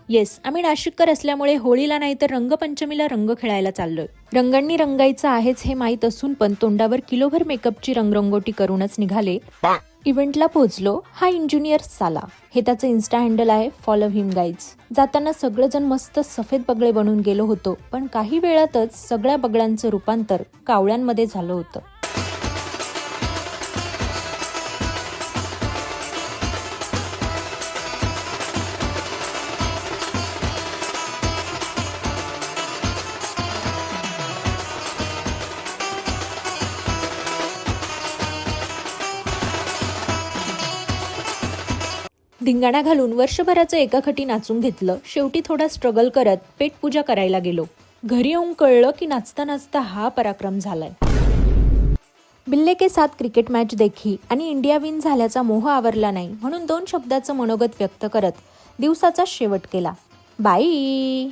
Yes, आम्ही नाशिककर असल्यामुळे होळीला नाही तर रंगपंचमीला रंग खेळायला चाललोय. रंगांनी रंगायचं आहेच हे माहीत असून पण तोंडावर किलोभर मेकअपची रंगरंगोटी करूनच निघाले. इव्हेंटला पोहोचलो. हा इंजिनियर साला, हे त्याचं इन्स्टा हँडल आहे. फॉलो हिम गाईज. जाताना सगळेजण मस्त सफेद बगळे बनून गेलो होतो, पण काही वेळातच सगळ्या बगळ्यांचं रूपांतर कावळ्यांमध्ये झालं होतं. धिंगाणा घालून वर्षभराचं एकाखटी नाचून घेतलं. शेवटी थोडा स्ट्रगल करत पेटपूजा करायला गेलो. घरी येऊन कळलं की नाचता नाचता हा पराक्रम झालाय. बिल्ले के साथ क्रिकेट मॅच देखी आणि इंडिया विन झाल्याचा मोह आवरला नाही म्हणून 2 शब्दाचं मनोगत व्यक्त करत दिवसाचा शेवट केला. बाई.